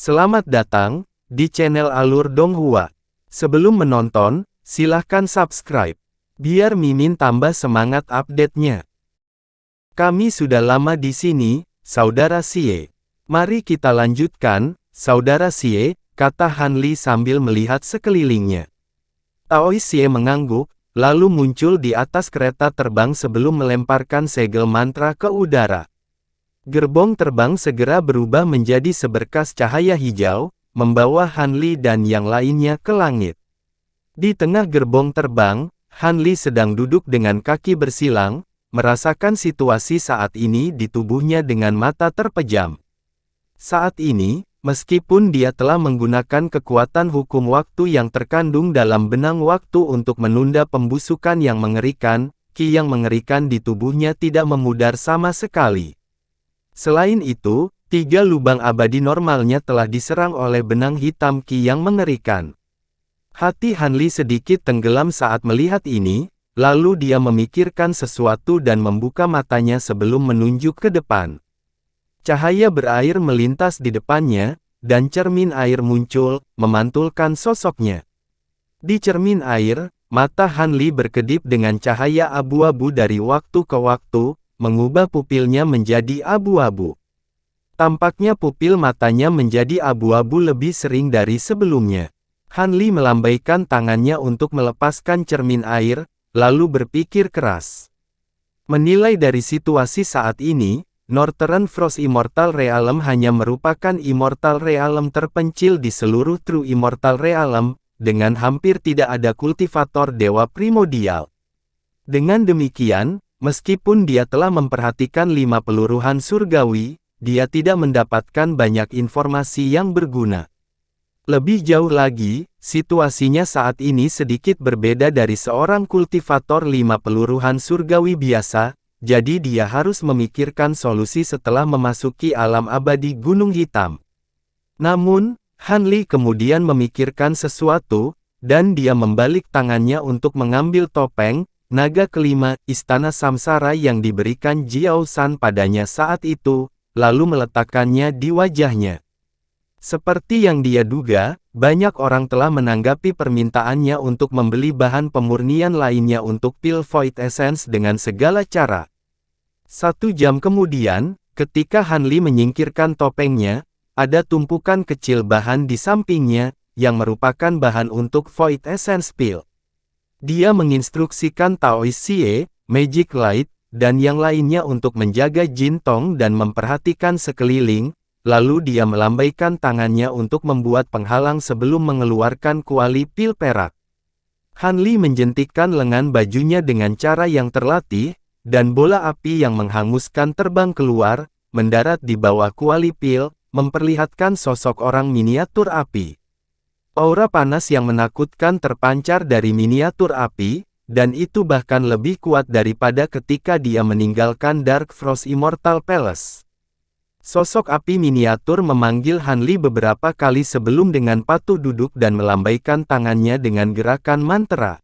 Selamat datang di channel Alur Donghua. Sebelum menonton, silahkan subscribe, biar Mimin tambah semangat update-nya. Kami sudah lama di sini, Saudara Xie. Mari kita lanjutkan, Saudara Xie, kata Han Li sambil melihat sekelilingnya. Taois Xie mengangguk, lalu muncul di atas kereta terbang sebelum melemparkan segel mantra ke udara. Gerbong terbang segera berubah menjadi seberkas cahaya hijau, membawa Han Li dan yang lainnya ke langit. Di tengah gerbong terbang, Han Li sedang duduk dengan kaki bersilang, merasakan situasi saat ini di tubuhnya dengan mata terpejam. Saat ini, meskipun dia telah menggunakan kekuatan hukum waktu yang terkandung dalam benang waktu untuk menunda pembusukan yang mengerikan, ki yang mengerikan di tubuhnya tidak memudar sama sekali. Selain itu, 3 lubang abadi normalnya telah diserang oleh benang hitam ki yang mengerikan. Hati Han Li sedikit tenggelam saat melihat ini, lalu dia memikirkan sesuatu dan membuka matanya sebelum menunjuk ke depan. Cahaya berair melintas di depannya, dan cermin air muncul, memantulkan sosoknya. Di cermin air, mata Han Li berkedip dengan cahaya abu-abu dari waktu ke waktu, mengubah pupilnya menjadi abu-abu. Tampaknya pupil matanya menjadi abu-abu lebih sering dari sebelumnya. Han Li melambaikan tangannya untuk melepaskan cermin air, lalu berpikir keras. Menilai dari situasi saat ini, Northern Frost Immortal Realm hanya merupakan Immortal Realm terpencil di seluruh True Immortal Realm, dengan hampir tidak ada kultivator dewa primordial. Dengan demikian, meskipun dia telah memperhatikan 5 peluruhan surgawi, dia tidak mendapatkan banyak informasi yang berguna. Lebih jauh lagi, situasinya saat ini sedikit berbeda dari seorang kultivator 5 peluruhan surgawi biasa, jadi dia harus memikirkan solusi setelah memasuki alam abadi Gunung Hitam. Namun, Han Li kemudian memikirkan sesuatu, dan dia membalik tangannya untuk mengambil topeng naga kelima, Istana Samsara yang diberikan Jiao San padanya saat itu, lalu meletakkannya di wajahnya. Seperti yang dia duga, banyak orang telah menanggapi permintaannya untuk membeli bahan pemurnian lainnya untuk pil Void Essence dengan segala cara. 1 jam kemudian, ketika Han Li menyingkirkan topengnya, ada tumpukan kecil bahan di sampingnya, yang merupakan bahan untuk Void Essence Pill. Dia menginstruksikan Taois Xie, Magic Light, dan yang lainnya untuk menjaga Jin Tong dan memperhatikan sekeliling, lalu dia melambaikan tangannya untuk membuat penghalang sebelum mengeluarkan kuali pil perak. Han Li menjentikkan lengan bajunya dengan cara yang terlatih, dan bola api yang menghanguskan terbang keluar, mendarat di bawah kuali pil, memperlihatkan sosok orang miniatur api. Aura panas yang menakutkan terpancar dari miniatur api, dan itu bahkan lebih kuat daripada ketika dia meninggalkan Dark Frost Immortal Palace. Sosok api miniatur memanggil Han Li beberapa kali sebelum dengan patuh duduk dan melambaikan tangannya dengan gerakan mantra.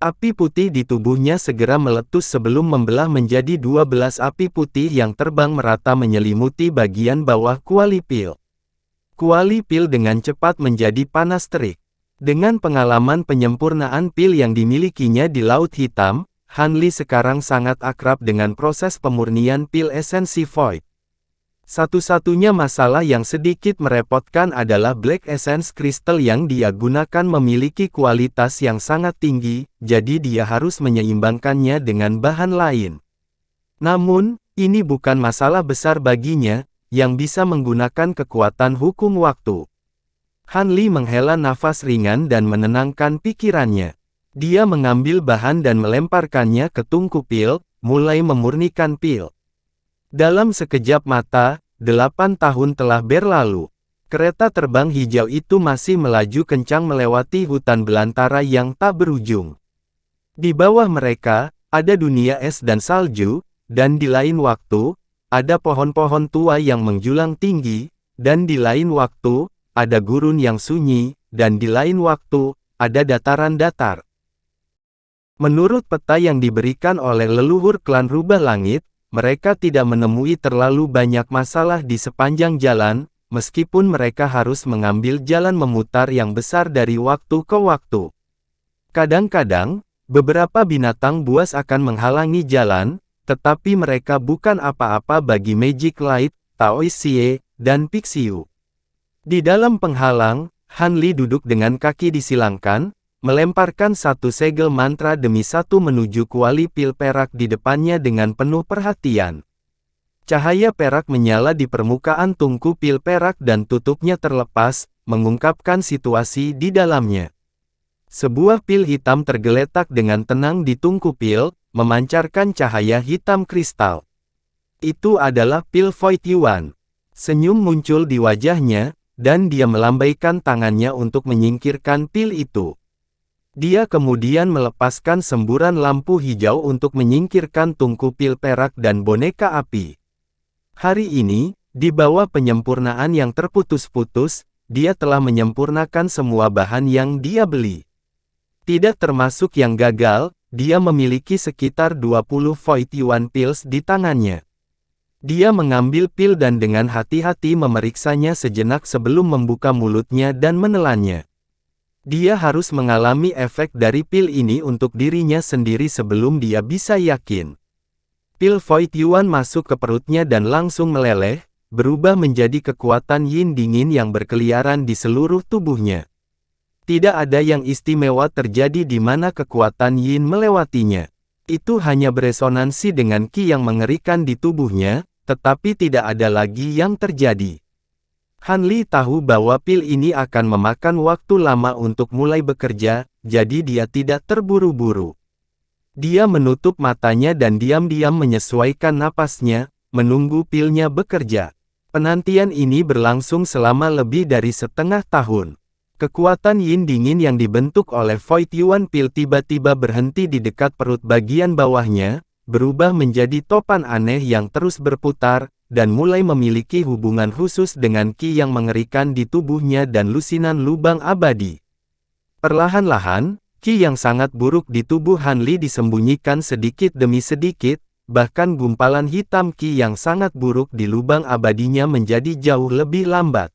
Api putih di tubuhnya segera meletus sebelum membelah menjadi 12 api putih yang terbang merata menyelimuti bagian bawah kuali pil. Kuali pil dengan cepat menjadi panas terik. Dengan pengalaman penyempurnaan pil yang dimilikinya di Laut Hitam, Han Li sekarang sangat akrab dengan proses pemurnian pil esensi Void. Satu-satunya masalah yang sedikit merepotkan adalah Black Essence Crystal yang dia gunakan memiliki kualitas yang sangat tinggi, jadi dia harus menyeimbangkannya dengan bahan lain. Namun, ini bukan masalah besar baginya, yang bisa menggunakan kekuatan hukum waktu. Han Li menghela nafas ringan dan menenangkan pikirannya. Dia mengambil bahan dan melemparkannya ke tungku pil, mulai memurnikan pil. Dalam sekejap mata, 8 tahun telah berlalu. Kereta terbang hijau itu masih melaju kencang melewati hutan belantara yang tak berujung. Di bawah mereka, ada dunia es dan salju, dan di lain waktu, ada pohon-pohon tua yang menjulang tinggi, dan di lain waktu, ada gurun yang sunyi, dan di lain waktu, ada dataran datar. Menurut peta yang diberikan oleh leluhur klan Rubah Langit, mereka tidak menemui terlalu banyak masalah di sepanjang jalan, meskipun mereka harus mengambil jalan memutar yang besar dari waktu ke waktu. Kadang-kadang, beberapa binatang buas akan menghalangi jalan, tetapi mereka bukan apa-apa bagi Magic Light, Taoist Xie, dan Pixiu. Di dalam penghalang, Han Li duduk dengan kaki disilangkan, melemparkan satu segel mantra demi satu menuju kuali pil perak di depannya dengan penuh perhatian. Cahaya perak menyala di permukaan tungku pil perak dan tutupnya terlepas, mengungkapkan situasi di dalamnya. Sebuah pil hitam tergeletak dengan tenang di tungku pil, memancarkan cahaya hitam kristal. Itu adalah pil Void Yuan. Senyum muncul di wajahnya, dan dia melambaikan tangannya untuk menyingkirkan pil itu. Dia kemudian melepaskan semburan lampu hijau untuk menyingkirkan tungku pil perak dan boneka api. Hari ini, di bawah penyempurnaan yang terputus-putus, dia telah menyempurnakan semua bahan yang dia beli. Tidak termasuk yang gagal, dia memiliki sekitar 20 Void Yuan Pills di tangannya. Dia mengambil pil dan dengan hati-hati memeriksanya sejenak sebelum membuka mulutnya dan menelannya. Dia harus mengalami efek dari pil ini untuk dirinya sendiri sebelum dia bisa yakin. Pil Void Yuan masuk ke perutnya dan langsung meleleh, berubah menjadi kekuatan yin dingin yang berkeliaran di seluruh tubuhnya. Tidak ada yang istimewa terjadi di mana kekuatan yin melewatinya. Itu hanya beresonansi dengan qi yang mengerikan di tubuhnya, tetapi tidak ada lagi yang terjadi. Han Li tahu bahwa pil ini akan memakan waktu lama untuk mulai bekerja, jadi dia tidak terburu-buru. Dia menutup matanya dan diam-diam menyesuaikan napasnya, menunggu pilnya bekerja. Penantian ini berlangsung selama lebih dari setengah tahun. Kekuatan yin dingin yang dibentuk oleh Void Yuan Pil tiba-tiba berhenti di dekat perut bagian bawahnya, berubah menjadi topan aneh yang terus berputar, dan mulai memiliki hubungan khusus dengan qi yang mengerikan di tubuhnya dan lusinan lubang abadi. Perlahan-lahan, qi yang sangat buruk di tubuh Han Li disembunyikan sedikit demi sedikit, bahkan gumpalan hitam qi yang sangat buruk di lubang abadinya menjadi jauh lebih lambat.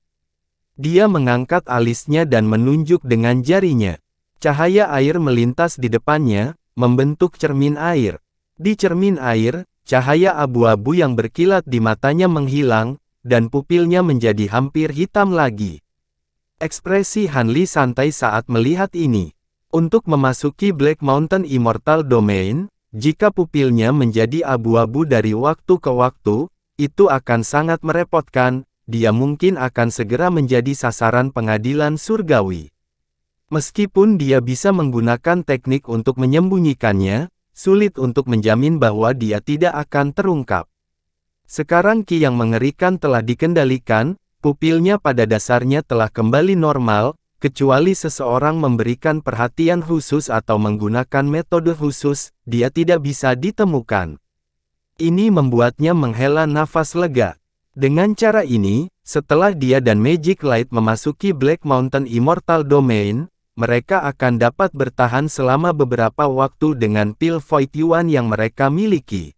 Dia mengangkat alisnya dan menunjuk dengan jarinya. Cahaya air melintas di depannya, membentuk cermin air. Di cermin air, cahaya abu-abu yang berkilat di matanya menghilang, dan pupilnya menjadi hampir hitam lagi. Ekspresi Han Li santai saat melihat ini. Untuk memasuki Black Mountain Immortal Domain, jika pupilnya menjadi abu-abu dari waktu ke waktu, itu akan sangat merepotkan, dia mungkin akan segera menjadi sasaran pengadilan surgawi. Meskipun dia bisa menggunakan teknik untuk menyembunyikannya, sulit untuk menjamin bahwa dia tidak akan terungkap. Sekarang qi yang mengerikan telah dikendalikan, pupilnya pada dasarnya telah kembali normal, kecuali seseorang memberikan perhatian khusus atau menggunakan metode khusus, dia tidak bisa ditemukan. Ini membuatnya menghela nafas lega. Dengan cara ini, setelah dia dan Magic Light memasuki Black Mountain Immortal Domain, mereka akan dapat bertahan selama beberapa waktu dengan pil Void Yuan yang mereka miliki.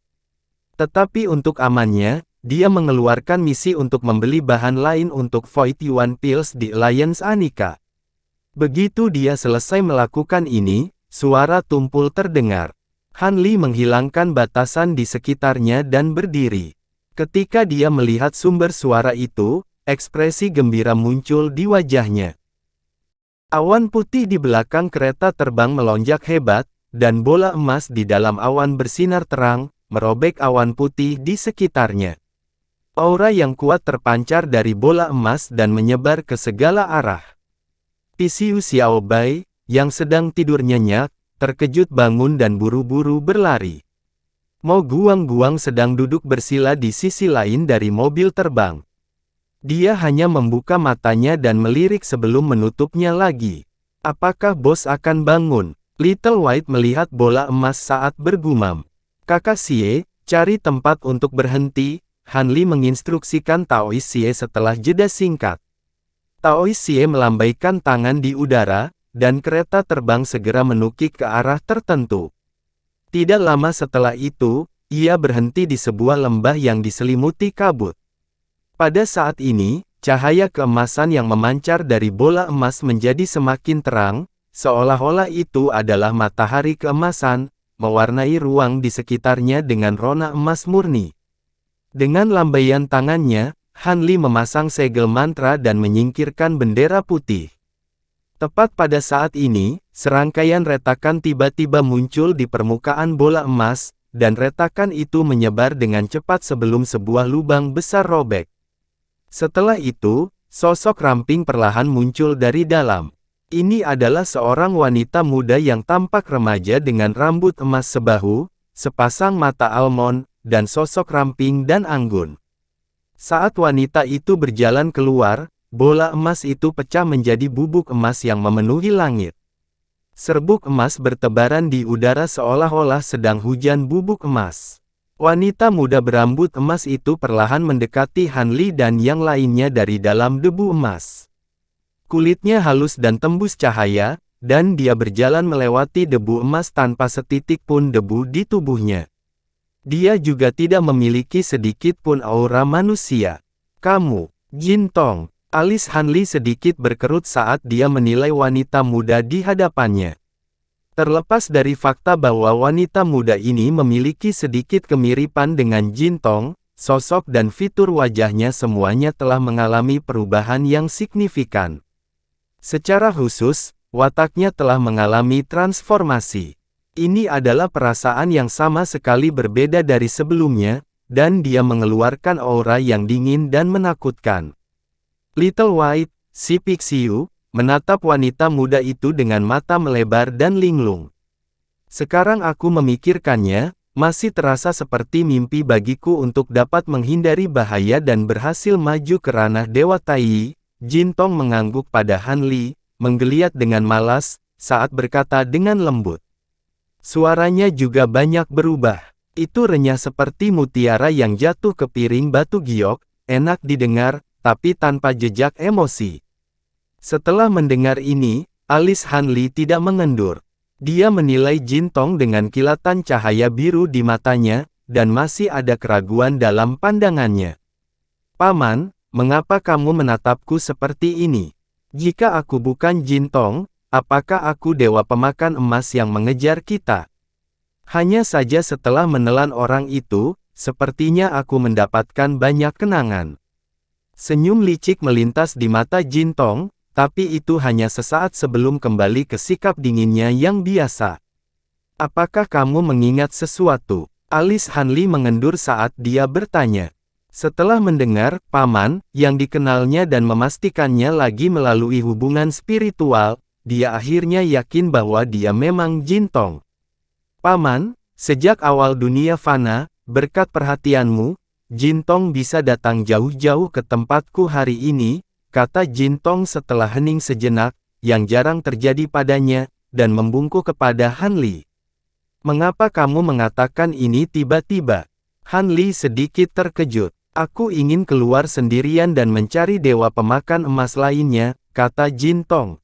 Tetapi untuk amannya, dia mengeluarkan misi untuk membeli bahan lain untuk Void Yuan Pills di Alliance Anika. Begitu dia selesai melakukan ini, suara tumpul terdengar. Han Li menghilangkan batasan di sekitarnya dan berdiri. Ketika dia melihat sumber suara itu, ekspresi gembira muncul di wajahnya. Awan putih di belakang kereta terbang melonjak hebat, dan bola emas di dalam awan bersinar terang, merobek awan putih di sekitarnya. Aura yang kuat terpancar dari bola emas dan menyebar ke segala arah. Pixiu Xiaobai, yang sedang tidur nyenyak, terkejut bangun dan buru-buru berlari. Mo Guang sedang duduk bersila di sisi lain dari mobil terbang. Dia hanya membuka matanya dan melirik sebelum menutupnya lagi. Apakah bos akan bangun? Little White melihat bola emas saat bergumam. Kakak Xie, cari tempat untuk berhenti, Han Li menginstruksikan Taoist Xie setelah jeda singkat. Taoist Xie melambaikan tangan di udara, dan kereta terbang segera menukik ke arah tertentu. Tidak lama setelah itu, ia berhenti di sebuah lembah yang diselimuti kabut. Pada saat ini, Cahaya keemasan yang memancar dari bola emas menjadi semakin terang, seolah-olah itu adalah matahari keemasan, mewarnai ruang di sekitarnya dengan rona emas murni. Dengan lambaian tangannya, Han Li memasang segel mantra dan menyingkirkan bendera putih. Tepat pada saat ini, serangkaian retakan tiba-tiba muncul di permukaan bola emas, dan retakan itu menyebar dengan cepat sebelum sebuah lubang besar robek. Setelah itu, sosok ramping perlahan muncul dari dalam. Ini adalah seorang wanita muda yang tampak remaja dengan rambut emas sebahu, sepasang mata almond, dan sosok ramping dan anggun. Saat wanita itu berjalan keluar, bola emas itu pecah menjadi bubuk emas yang memenuhi langit. Serbuk emas bertebaran di udara seolah-olah sedang hujan bubuk emas. Wanita muda berambut emas itu perlahan mendekati Han Li dan yang lainnya dari dalam debu emas. Kulitnya halus dan tembus cahaya, dan dia berjalan melewati debu emas tanpa setitik pun debu di tubuhnya. Dia juga tidak memiliki sedikit pun aura manusia. Kamu, Jin Tong. Alis Han Li sedikit berkerut saat dia menilai wanita muda di hadapannya. Terlepas dari fakta bahwa wanita muda ini memiliki sedikit kemiripan dengan Jin Tong, sosok dan fitur wajahnya semuanya telah mengalami perubahan yang signifikan. Secara khusus, wataknya telah mengalami transformasi. Ini adalah perasaan yang sama sekali berbeda dari sebelumnya, dan dia mengeluarkan aura yang dingin dan menakutkan. Little White, si Pixiu, menatap wanita muda itu dengan mata melebar dan linglung. Sekarang aku memikirkannya, masih terasa seperti mimpi bagiku untuk dapat menghindari bahaya dan berhasil maju ke ranah Dewa Tai. Jin Tong mengangguk pada Han Li, menggeliat dengan malas, saat berkata dengan lembut. Suaranya juga banyak berubah. Itu renyah seperti mutiara yang jatuh ke piring batu giok, enak didengar, tapi tanpa jejak emosi. Setelah mendengar ini, alis Han Li tidak mengendur. Dia menilai Jin Tong dengan kilatan cahaya biru di matanya, dan masih ada keraguan dalam pandangannya. Paman, mengapa kamu menatapku seperti ini? Jika aku bukan Jin Tong, apakah aku dewa pemakan emas yang mengejar kita? Hanya saja setelah menelan orang itu, sepertinya aku mendapatkan banyak kenangan. Senyum licik melintas di mata Jin Tong, tapi itu hanya sesaat sebelum kembali ke sikap dinginnya yang biasa. Apakah kamu mengingat sesuatu? Alis Han Li mengendur saat dia bertanya. Setelah mendengar, Paman, yang dikenalnya dan memastikannya lagi melalui hubungan spiritual, dia akhirnya yakin bahwa dia memang Jin Tong. Paman, sejak awal dunia fana, berkat perhatianmu, Jin Tong bisa datang jauh-jauh ke tempatku hari ini, kata Jin Tong setelah hening sejenak, yang jarang terjadi padanya, dan membungkuk kepada Han Li. Mengapa kamu mengatakan ini tiba-tiba? Han Li sedikit terkejut. Aku ingin keluar sendirian dan mencari dewa pemakan emas lainnya, kata Jin Tong.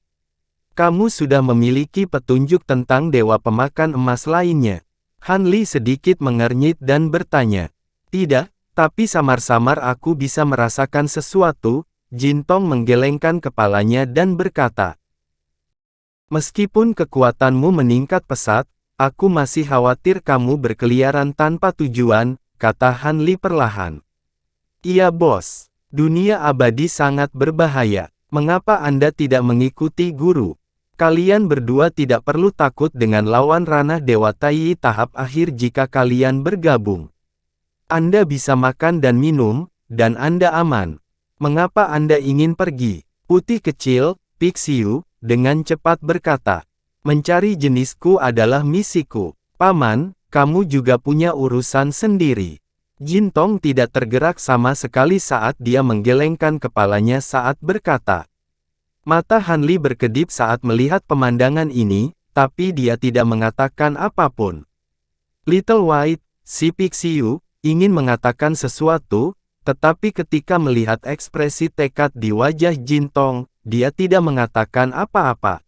Kamu sudah memiliki petunjuk tentang dewa pemakan emas lainnya. Han Li sedikit mengernyit dan bertanya. Tidak, tapi samar-samar aku bisa merasakan sesuatu. Jin Tong menggelengkan kepalanya dan berkata. Meskipun kekuatanmu meningkat pesat, aku masih khawatir kamu berkeliaran tanpa tujuan, kata Han Li perlahan. Iya bos, dunia abadi sangat berbahaya. Mengapa Anda tidak mengikuti guru? Kalian berdua tidak perlu takut dengan lawan ranah Dewa Tai tahap akhir jika kalian bergabung. Anda bisa makan dan minum, dan Anda aman. Mengapa Anda ingin pergi? Putih kecil, Pixiu, dengan cepat berkata. Mencari jenisku adalah misiku. Paman, kamu juga punya urusan sendiri. Jin Tong tidak tergerak sama sekali saat dia menggelengkan kepalanya saat berkata. Mata Han Li berkedip saat melihat pemandangan ini, tapi dia tidak mengatakan apapun. Little White, si Pixiu, ingin mengatakan sesuatu, tetapi ketika melihat ekspresi tekad di wajah Jin Tong, dia tidak mengatakan apa-apa.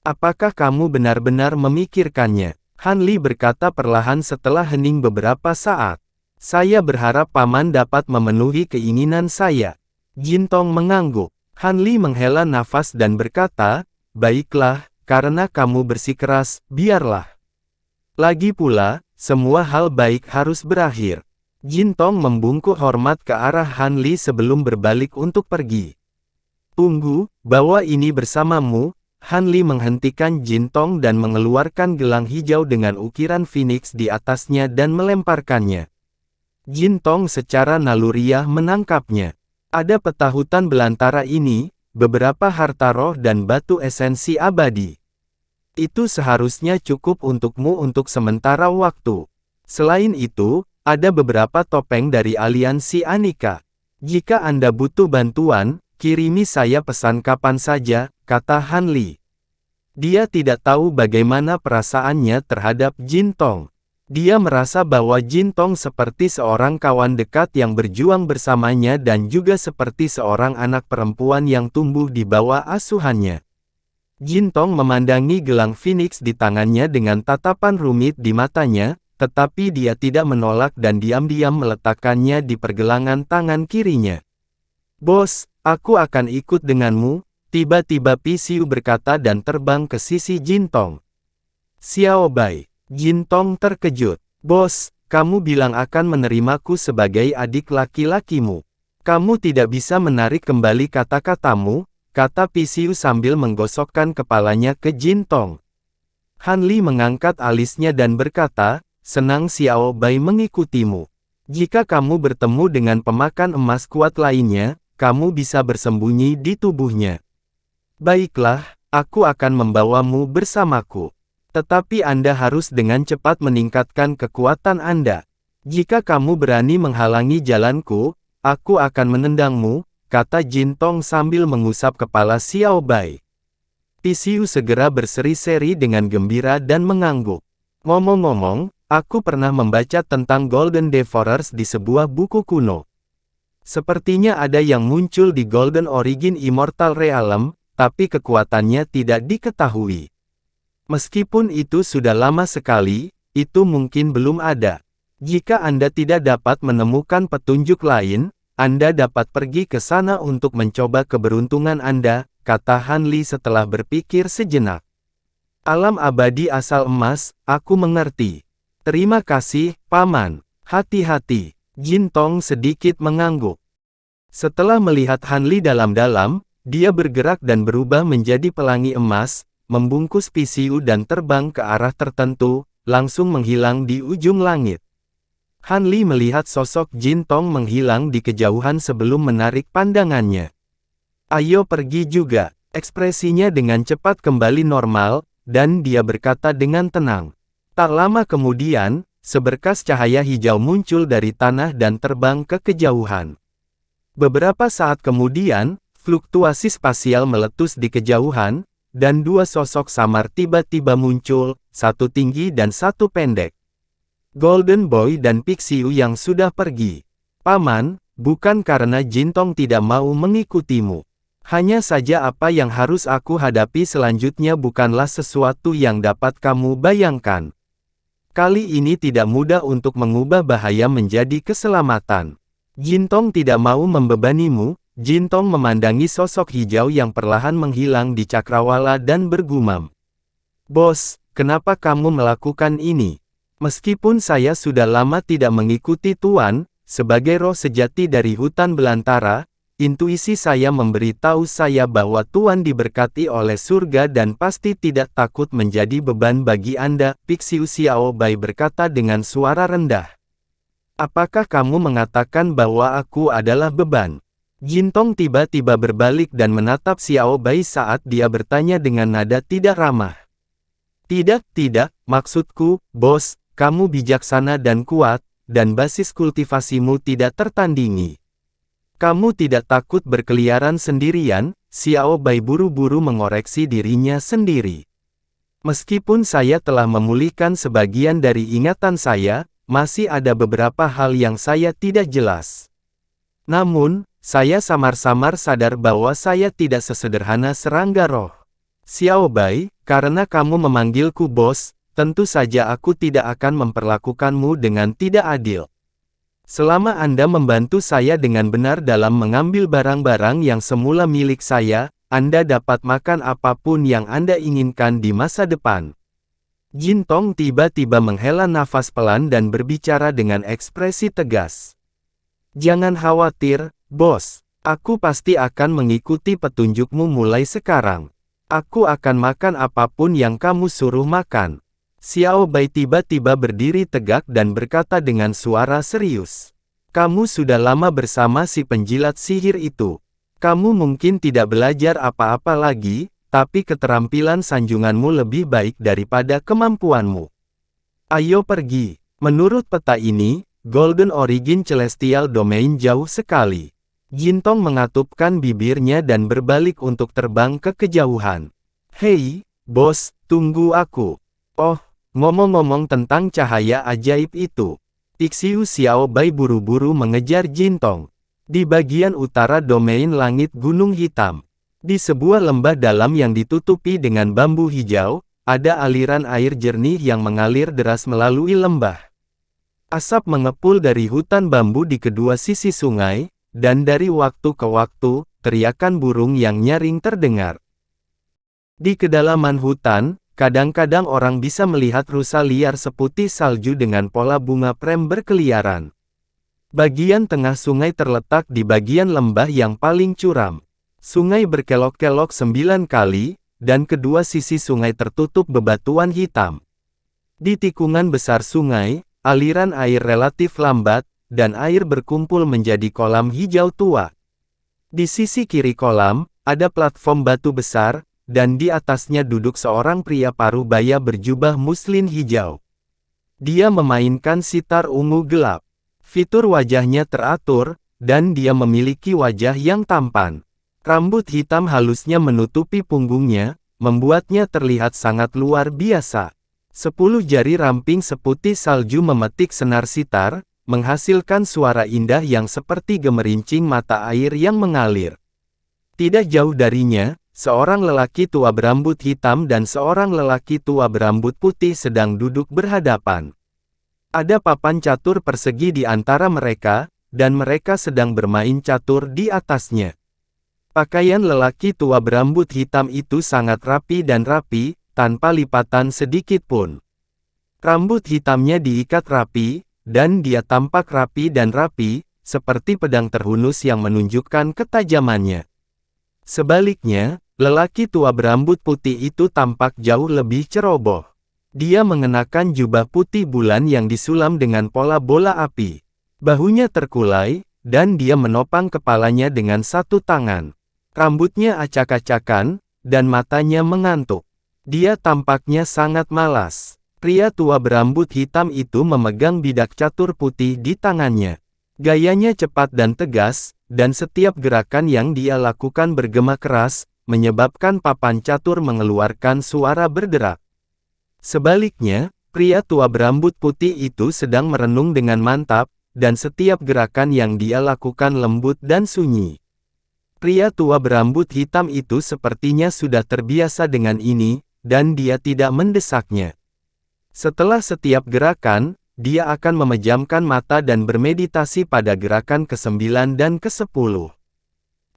Apakah kamu benar-benar memikirkannya? Han Li berkata perlahan setelah hening beberapa saat. Saya berharap Paman dapat memenuhi keinginan saya. Jin Tong mengangguk. Han Li menghela nafas dan berkata, "Baiklah, karena kamu bersikeras, biarlah. Lagi pula, semua hal baik harus berakhir." Jin Tong membungkuk hormat ke arah Han Li sebelum berbalik untuk pergi. "Tunggu, bawa ini bersamamu." Han Li menghentikan Jin Tong dan mengeluarkan gelang hijau dengan ukiran Phoenix di atasnya dan melemparkannya. Jin Tong secara naluriah menangkapnya. Ada peta hutan belantara ini, beberapa harta roh dan batu esensi abadi. Itu seharusnya cukup untukmu untuk sementara waktu. Selain itu, ada beberapa topeng dari aliansi Anika. Jika Anda butuh bantuan, kirimi saya pesan kapan saja, kata Han Li. Dia tidak tahu bagaimana perasaannya terhadap Jin Tong. Dia merasa bahwa Jin Tong seperti seorang kawan dekat yang berjuang bersamanya dan juga seperti seorang anak perempuan yang tumbuh di bawah asuhannya. Jin Tong memandangi gelang Phoenix di tangannya dengan tatapan rumit di matanya, tetapi dia tidak menolak dan diam-diam meletakkannya di pergelangan tangan kirinya. "Bos, aku akan ikut denganmu," tiba-tiba Pisiu berkata dan terbang ke sisi Jin Tong. "Xiao Bai." Jin Tong terkejut. "Bos, kamu bilang akan menerimaku sebagai adik laki-lakimu. Kamu tidak bisa menarik kembali kata-katamu," kata Pisiu sambil menggosokkan kepalanya ke Jin Tong. Han Li mengangkat alisnya dan berkata, "Senang Xiao Bai mengikutimu. Jika kamu bertemu dengan pemakan emas kuat lainnya, kamu bisa bersembunyi di tubuhnya. Baiklah, aku akan membawamu bersamaku. Tetapi Anda harus dengan cepat meningkatkan kekuatan Anda. Jika kamu berani menghalangi jalanku, aku akan menendangmu," kata Jin Tong sambil mengusap kepala Xiao Bai. Pisiu segera berseri-seri dengan gembira dan mengangguk. "Ngomong-ngomong, aku pernah membaca tentang Golden Devourers di sebuah buku kuno. Sepertinya ada yang muncul di Golden Origin Immortal Realm, tapi kekuatannya tidak diketahui. Meskipun itu sudah lama sekali, itu mungkin belum ada. Jika Anda tidak dapat menemukan petunjuk lain, Anda dapat pergi ke sana untuk mencoba keberuntungan Anda," kata Han Li setelah berpikir sejenak. "Alam abadi asal emas, aku mengerti. Terima kasih, Paman. Hati-hati." Jin Tong sedikit mengangguk. Setelah melihat Han Li dalam-dalam, dia bergerak dan berubah menjadi pelangi emas, membungkus Pisiu dan terbang ke arah tertentu, langsung menghilang di ujung langit. Han Li melihat sosok Jin Tong menghilang di kejauhan sebelum menarik pandangannya. "Ayo pergi juga." Ekspresinya dengan cepat kembali normal, dan dia berkata dengan tenang. Tak lama kemudian, seberkas cahaya hijau muncul dari tanah dan terbang ke kejauhan. Beberapa saat kemudian, fluktuasi spasial meletus di kejauhan, dan dua sosok samar tiba-tiba muncul, satu tinggi dan satu pendek. Golden Boy dan Pixiu yang sudah pergi. "Paman, bukan karena Jin Tong tidak mau mengikutimu. Hanya saja apa yang harus aku hadapi selanjutnya bukanlah sesuatu yang dapat kamu bayangkan. Kali ini tidak mudah untuk mengubah bahaya menjadi keselamatan. Jin Tong tidak mau membebanimu." Jin Tong memandangi sosok hijau yang perlahan menghilang di cakrawala dan bergumam. "Bos, kenapa kamu melakukan ini? Meskipun saya sudah lama tidak mengikuti Tuan, sebagai roh sejati dari hutan belantara, intuisi saya memberitahu saya bahwa Tuan diberkati oleh surga dan pasti tidak takut menjadi beban bagi Anda," Pixiu Xiao Bai berkata dengan suara rendah. "Apakah kamu mengatakan bahwa aku adalah beban?" Jin Tong tiba-tiba berbalik dan menatap Xiao Bai saat dia bertanya dengan nada tidak ramah. "Tidak, maksudku, bos, kamu bijaksana dan kuat, dan basis kultivasimu tidak tertandingi. Kamu tidak takut berkeliaran sendirian." Xiao Bai buru-buru mengoreksi dirinya sendiri. "Meskipun saya telah memulihkan sebagian dari ingatan saya, masih ada beberapa hal yang saya tidak jelas. Namun, saya samar-samar sadar bahwa saya tidak sesederhana serangga roh. Xiao Bai, karena kamu memanggilku bos, tentu saja aku tidak akan memperlakukanmu dengan tidak adil. Selama Anda membantu saya dengan benar dalam mengambil barang-barang yang semula milik saya, Anda dapat makan apapun yang Anda inginkan di masa depan. Jin Tong tiba-tiba menghela nafas pelan dan berbicara dengan ekspresi tegas. Jangan khawatir, bos. Aku pasti akan mengikuti petunjukmu mulai sekarang. Aku akan makan apapun yang kamu suruh makan. Xiao Bai tiba-tiba berdiri tegak dan berkata dengan suara serius. Kamu sudah lama bersama si penjilat sihir itu. Kamu mungkin tidak belajar apa-apa lagi, tapi keterampilan sanjunganmu lebih baik daripada kemampuanmu. Ayo pergi. Menurut peta ini, Golden Origin Celestial Domain jauh sekali. Jin Tong mengatupkan bibirnya dan berbalik untuk terbang ke kejauhan. Hei, bos, tunggu aku. Oh, ngomong-ngomong tentang cahaya ajaib itu. Xiu Xiao Bai buru-buru mengejar Jin Tong. Di bagian utara domain langit Gunung Hitam. Di sebuah lembah dalam yang ditutupi dengan bambu hijau, ada aliran air jernih yang mengalir deras melalui lembah. Asap mengepul dari hutan bambu di kedua sisi sungai, dan dari waktu ke waktu, teriakan burung yang nyaring terdengar. Di kedalaman hutan, kadang-kadang orang bisa melihat rusa liar seputih salju dengan pola bunga prem berkeliaran. Bagian tengah sungai terletak di bagian lembah yang paling curam. Sungai berkelok-kelok 9 kali, dan kedua sisi sungai tertutup bebatuan hitam. Di tikungan besar sungai, aliran air relatif lambat, dan air berkumpul menjadi kolam hijau tua. Di sisi kiri kolam, ada platform batu besar, dan di atasnya duduk seorang pria paruh baya berjubah muslin hijau. Dia memainkan sitar ungu gelap. Fitur wajahnya teratur, dan dia memiliki wajah yang tampan. Rambut hitam halusnya menutupi punggungnya, membuatnya terlihat sangat luar biasa. 10 jari ramping seputih salju memetik senar sitar, menghasilkan suara indah yang seperti gemerincing mata air yang mengalir. Tidak jauh darinya, seorang lelaki tua berambut hitam dan seorang lelaki tua berambut putih sedang duduk berhadapan. Ada papan catur persegi di antara mereka, dan mereka sedang bermain catur di atasnya. Pakaian lelaki tua berambut hitam itu sangat rapi dan rapi, tanpa lipatan sedikit pun. Rambut hitamnya diikat rapi, dan dia tampak rapi dan rapi, seperti pedang terhunus yang menunjukkan ketajamannya. Sebaliknya, lelaki tua berambut putih itu tampak jauh lebih ceroboh. Dia mengenakan jubah putih bulan yang disulam dengan pola bola api. Bahunya terkulai, dan dia menopang kepalanya dengan satu tangan. Rambutnya acak-acakan, dan matanya mengantuk. Dia tampaknya sangat malas. Pria tua berambut hitam itu memegang bidak catur putih di tangannya. Gayanya cepat dan tegas, dan setiap gerakan yang dia lakukan bergema keras, menyebabkan papan catur mengeluarkan suara berderak. Sebaliknya, pria tua berambut putih itu sedang merenung dengan mantap, dan setiap gerakan yang dia lakukan lembut dan sunyi. Pria tua berambut hitam itu sepertinya sudah terbiasa dengan ini, dan dia tidak mendesaknya. Setelah setiap gerakan, dia akan memejamkan mata dan bermeditasi pada gerakan ke-9 dan ke-10.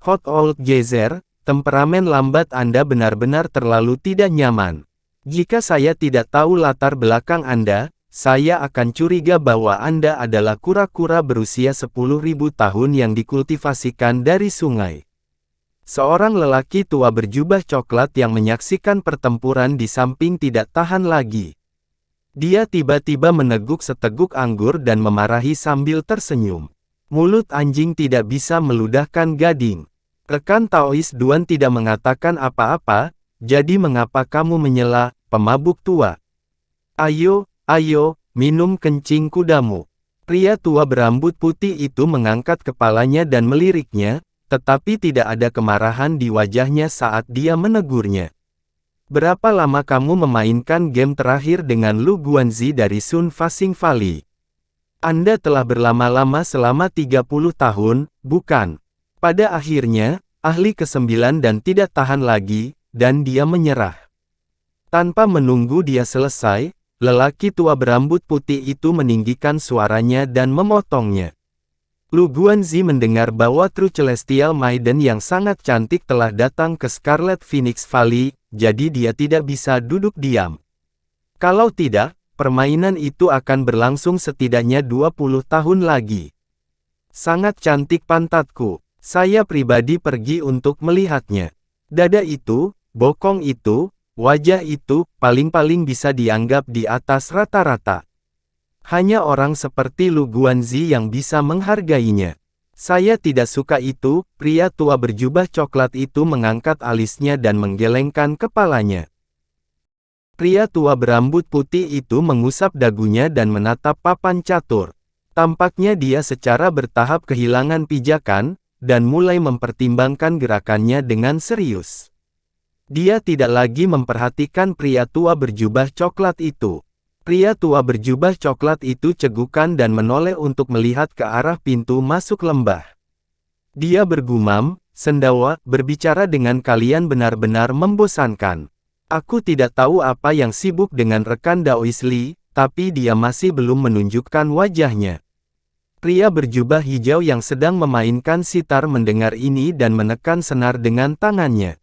Hot Old Gezer, temperamen lambat Anda benar-benar terlalu tidak nyaman. Jika saya tidak tahu latar belakang Anda, saya akan curiga bahwa Anda adalah kura-kura berusia 10.000 tahun yang dikultivasikan dari sungai. Seorang lelaki tua berjubah coklat yang menyaksikan pertempuran di samping tidak tahan lagi. Dia tiba-tiba meneguk seteguk anggur dan memarahi sambil tersenyum. Mulut anjing tidak bisa meludahkan gading. Rekan Taois Duan tidak mengatakan apa-apa, jadi mengapa kamu menyela, pemabuk tua? Ayo, ayo, minum kencing kudamu. Pria tua berambut putih itu mengangkat kepalanya dan meliriknya, tetapi tidak ada kemarahan di wajahnya saat dia menegurnya. Berapa lama kamu memainkan game terakhir dengan Lu Guanzi dari Sun Fuxing Valley? Anda telah berlama-lama selama 30 tahun, bukan? Pada akhirnya, ahli ke-9 dan tidak tahan lagi, dan dia menyerah. Tanpa menunggu dia selesai, lelaki tua berambut putih itu meninggikan suaranya dan memotongnya. Lu Guanzi mendengar bahwa True Celestial Maiden yang sangat cantik telah datang ke Scarlet Phoenix Valley, jadi dia tidak bisa duduk diam. Kalau tidak, permainan itu akan berlangsung setidaknya 20 tahun lagi. Sangat cantik pantatku. Saya pribadi pergi untuk melihatnya. Dada itu, bokong itu, wajah itu, paling-paling bisa dianggap di atas rata-rata. Hanya orang seperti Lu Guanzi yang bisa menghargainya. Saya tidak suka itu, pria tua berjubah coklat itu mengangkat alisnya dan menggelengkan kepalanya. Pria tua berambut putih itu mengusap dagunya dan menatap papan catur. Tampaknya dia secara bertahap kehilangan pijakan, dan mulai mempertimbangkan gerakannya dengan serius. Dia tidak lagi memperhatikan pria tua berjubah coklat itu. Pria tua berjubah coklat itu cegukan dan menoleh untuk melihat ke arah pintu masuk lembah. Dia bergumam, "Sendawa, berbicara dengan kalian benar-benar membosankan. Aku tidak tahu apa yang sibuk dengan rekan Daois Li, tapi dia masih belum menunjukkan wajahnya." Pria berjubah hijau yang sedang memainkan sitar mendengar ini dan menekan senar dengan tangannya.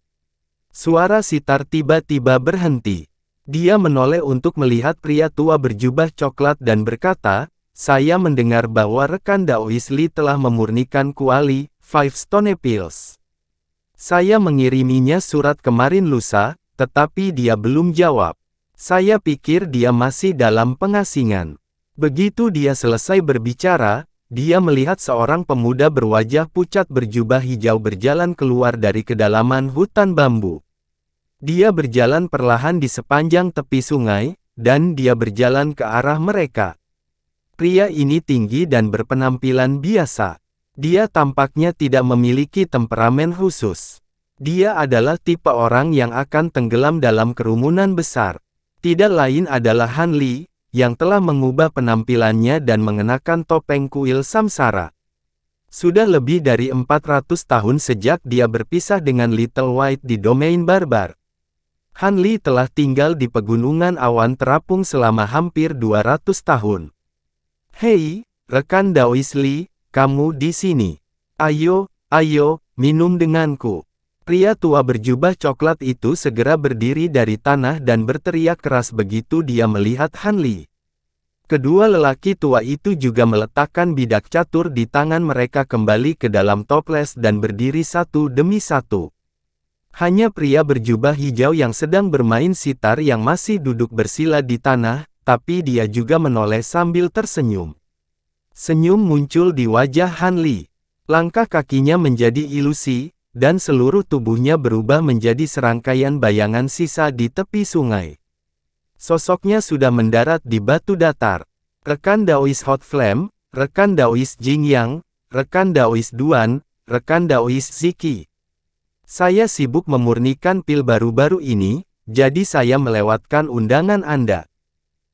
Suara sitar tiba-tiba berhenti. Dia menoleh untuk melihat pria tua berjubah coklat dan berkata, "Saya mendengar bahwa rekan Daois Li telah memurnikan kuali, Five Stone Pills. Saya mengiriminya surat kemarin lusa, tetapi dia belum jawab. Saya pikir dia masih dalam pengasingan." Begitu dia selesai berbicara, dia melihat seorang pemuda berwajah pucat berjubah hijau berjalan keluar dari kedalaman hutan bambu. Dia berjalan perlahan di sepanjang tepi sungai, dan dia berjalan ke arah mereka. Pria ini tinggi dan berpenampilan biasa. Dia tampaknya tidak memiliki temperamen khusus. Dia adalah tipe orang yang akan tenggelam dalam kerumunan besar. Tidak lain adalah Han Li, yang telah mengubah penampilannya dan mengenakan topeng kuil samsara. Sudah lebih dari 400 tahun sejak dia berpisah dengan Little White di domain barbar. Han Li telah tinggal di pegunungan awan terapung selama hampir 200 tahun. "Hei, rekan Daois Li, kamu di sini. Ayo, minum denganku." Pria tua berjubah coklat itu segera berdiri dari tanah dan berteriak keras begitu dia melihat Han Li. Kedua lelaki tua itu juga meletakkan bidak catur di tangan mereka kembali ke dalam toples dan berdiri satu demi satu. Hanya pria berjubah hijau yang sedang bermain sitar yang masih duduk bersila di tanah, tapi dia juga menoleh sambil tersenyum. Senyum muncul di wajah Han Li. Langkah kakinya menjadi ilusi, dan seluruh tubuhnya berubah menjadi serangkaian bayangan sisa di tepi sungai. Sosoknya sudah mendarat di batu datar. Rekan Daois Hot Flame, rekan Daois Jingyang, rekan Daois Duan, rekan Daois Ziki. Saya sibuk memurnikan pil baru-baru ini, jadi saya melewatkan undangan Anda.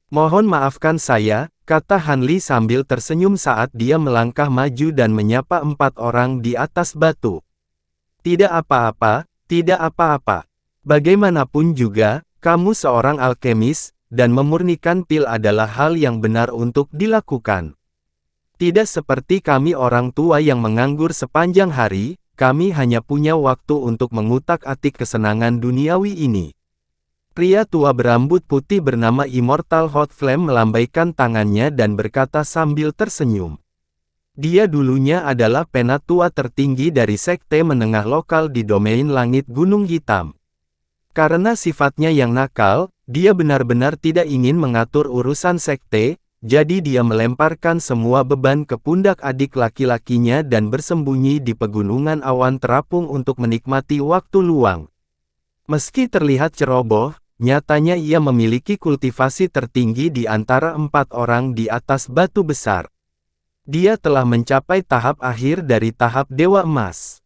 Mohon maafkan saya, kata Han Li sambil tersenyum saat dia melangkah maju dan menyapa 4 orang di atas batu. Tidak apa-apa, tidak apa-apa. Bagaimanapun juga, kamu seorang alkemis, dan memurnikan pil adalah hal yang benar untuk dilakukan. Tidak seperti kami orang tua yang menganggur sepanjang hari, kami hanya punya waktu untuk mengutak-atik kesenangan duniawi ini. Pria tua berambut putih bernama Immortal Hot Flame melambaikan tangannya dan berkata sambil tersenyum. Dia dulunya adalah penatua tertinggi dari sekte menengah lokal di domain langit Gunung Hitam. Karena sifatnya yang nakal, dia benar-benar tidak ingin mengatur urusan sekte, jadi dia melemparkan semua beban ke pundak adik laki-lakinya dan bersembunyi di pegunungan awan terapung untuk menikmati waktu luang. Meski terlihat ceroboh, nyatanya ia memiliki kultivasi tertinggi di antara 4 orang di atas batu besar. Dia telah mencapai tahap akhir dari tahap Dewa Emas.